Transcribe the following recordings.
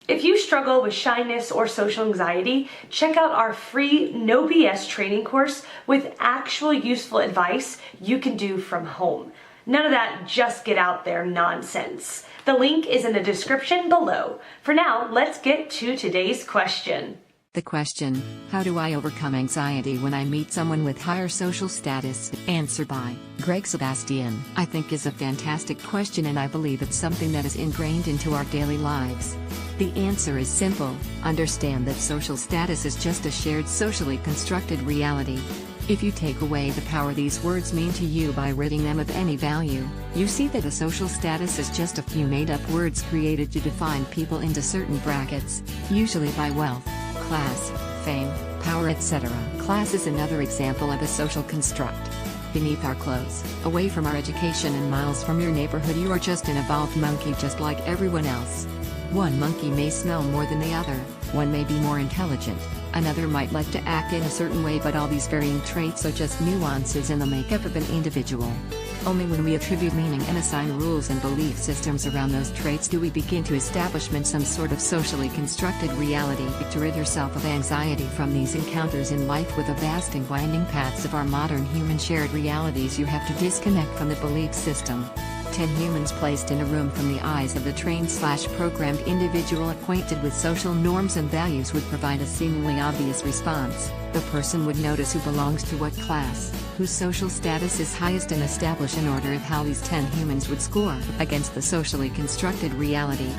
If you struggle with shyness or social anxiety, check out our free No BS training course with actual useful advice you can do from home. None of that just get out there nonsense. The link is in the description below. For now, let's get to today's question. The question, how do I overcome anxiety when I meet someone with higher social status? Answer by Greg Sebastian. I think is a fantastic question, and I believe it's something that is ingrained into our daily lives. The answer is simple: understand that social status is just a shared socially constructed reality. If you take away the power these words mean to you by ridding them of any value, you see that a social status is just a few made-up words created to define people into certain brackets, usually by wealth, class, fame, power, etc. Class is another example of a social construct. Beneath our clothes, away from our education, and miles from your neighborhood, you are just an evolved monkey just like everyone else. One monkey may smell more than the other, one may be more intelligent, another might like to act in a certain way, but all these varying traits are just nuances in the makeup of an individual. Only when we attribute meaning and assign rules and belief systems around those traits do we begin to establish some sort of socially constructed reality. To rid yourself of anxiety from these encounters in life with the vast and winding paths of our modern human shared realities, you have to disconnect from the belief system. 10 humans placed in a room from the eyes of the trained/programmed individual acquainted with social norms and values would provide a seemingly obvious response. The person would notice who belongs to what class, whose social status is highest, and establish an order of how these 10 humans would score against the socially constructed reality.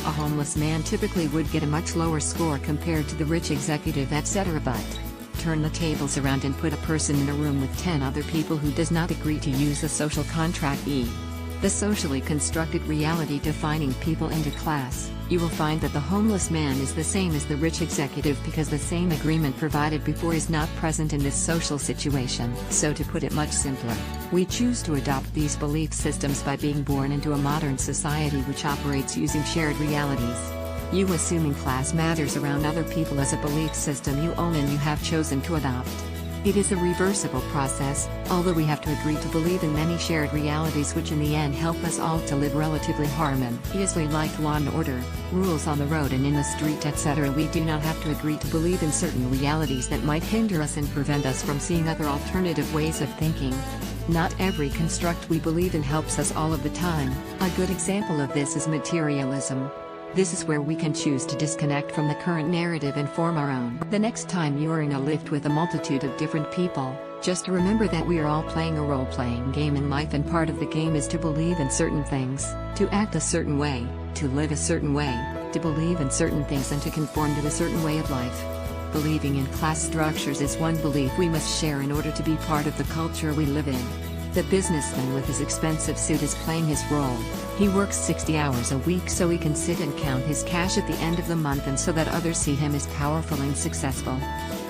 A homeless man typically would get a much lower score compared to the rich executive, etc. But turn the tables around and put a person in a room with 10 other people who does not agree to use the social contract, the socially constructed reality defining people into class, you will find that the homeless man is the same as the rich executive, because the same agreement provided before is not present in this social situation. So to put it much simpler, we choose to adopt these belief systems by being born into a modern society which operates using shared realities. You assuming class matters around other people as a belief system you own and you have chosen to adopt. It is a reversible process, although we have to agree to believe in many shared realities which in the end help us all to live relatively harmoniously, like law and order, rules on the road and in the street, etc. We do not have to agree to believe in certain realities that might hinder us and prevent us from seeing other alternative ways of thinking. Not every construct we believe in helps us all of the time. A good example of this is materialism. This is where we can choose to disconnect from the current narrative and form our own. The next time you are in a lift with a multitude of different people, just remember that we are all playing a role-playing game in life, and part of the game is to believe in certain things, to act a certain way, to live a certain way, to believe in certain things and to conform to a certain way of life. Believing in class structures is one belief we must share in order to be part of the culture we live in. The businessman with his expensive suit is playing his role. He works 60 hours a week so he can sit and count his cash at the end of the month, and so that others see him as powerful and successful.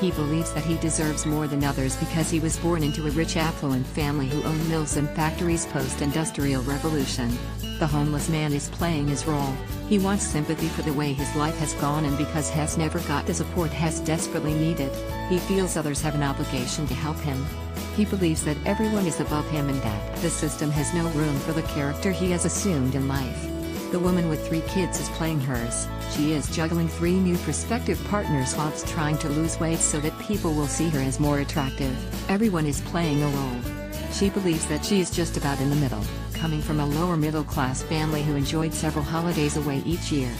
He believes that he deserves more than others because he was born into a rich affluent family who owned mills and factories post-industrial revolution. The homeless man is playing his role. He wants sympathy for the way his life has gone, and because has never got the support has desperately needed, he feels others have an obligation to help him. He believes that everyone is above him and that the system has no room for the character he has assumed in life. The woman with 3 kids is playing hers. She is juggling 3 new prospective partners whilst trying to lose weight so that people will see her as more attractive. Everyone is playing a role. She believes that she is just about in the middle, coming from a lower middle class family who enjoyed several holidays away each year.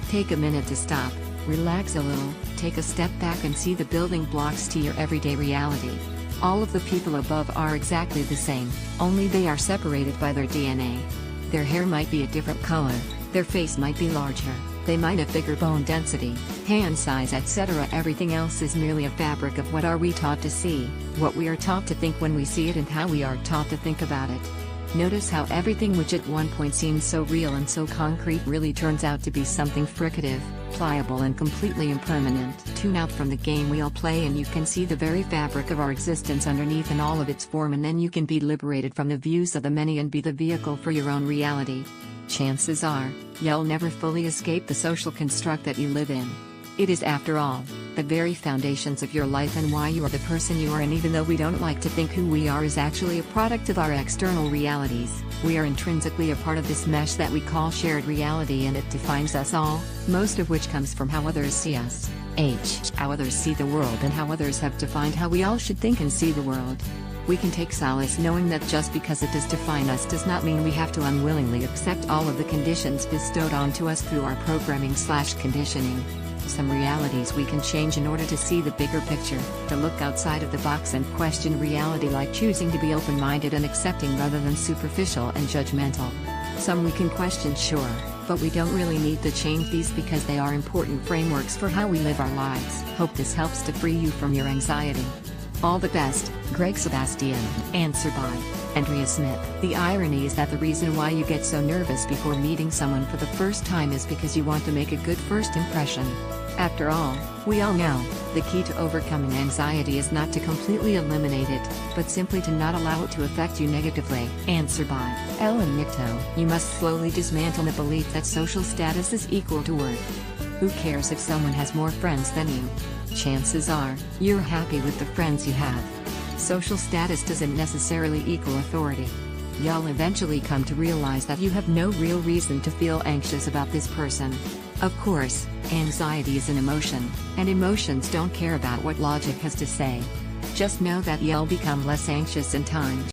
Take a minute to stop, relax a little, take a step back and see the building blocks to your everyday reality. All of the people above are exactly the same, only they are separated by their DNA. Their hair might be a different color, their face might be larger, they might have bigger bone density, hand size, etc. Everything else is merely a fabric of what are we taught to see, what we are taught to think when we see it, and how we are taught to think about it. Notice how everything which at one point seemed so real and so concrete really turns out to be something fricative, pliable and completely impermanent. Tune out from the game we all play and you can see the very fabric of our existence underneath in all of its form, and then you can be liberated from the views of the many and be the vehicle for your own reality. Chances are, you'll never fully escape the social construct that you live in. It is, after all, the very foundations of your life and why you are the person you are, and even though we don't like to think who we are is actually a product of our external realities, we are intrinsically a part of this mesh that we call shared reality, and it defines us all, most of which comes from how others see us. How others see the world and how others have defined how we all should think and see the world. We can take solace knowing that just because it does define us does not mean we have to unwillingly accept all of the conditions bestowed onto us through our programming/conditioning. Some realities we can change in order to see the bigger picture, to look outside of the box and question reality, like choosing to be open-minded and accepting rather than superficial and judgmental. Some we can question, sure, but we don't really need to change these because they are important frameworks for how we live our lives. Hope this helps to free you from your anxiety. All the best, Greg Sebastian. Answer by Andrea Smith. The irony is that the reason why you get so nervous before meeting someone for the first time is because you want to make a good first impression. After all, we all know, the key to overcoming anxiety is not to completely eliminate it, but simply to not allow it to affect you negatively. Answer by Ellen Nichto. You must slowly dismantle the belief that social status is equal to worth. Who cares if someone has more friends than you? Chances are, you're happy with the friends you have. Social status doesn't necessarily equal authority. You'll eventually come to realize that you have no real reason to feel anxious about this person. Of course, anxiety is an emotion, and emotions don't care about what logic has to say. Just know that you'll become less anxious in time.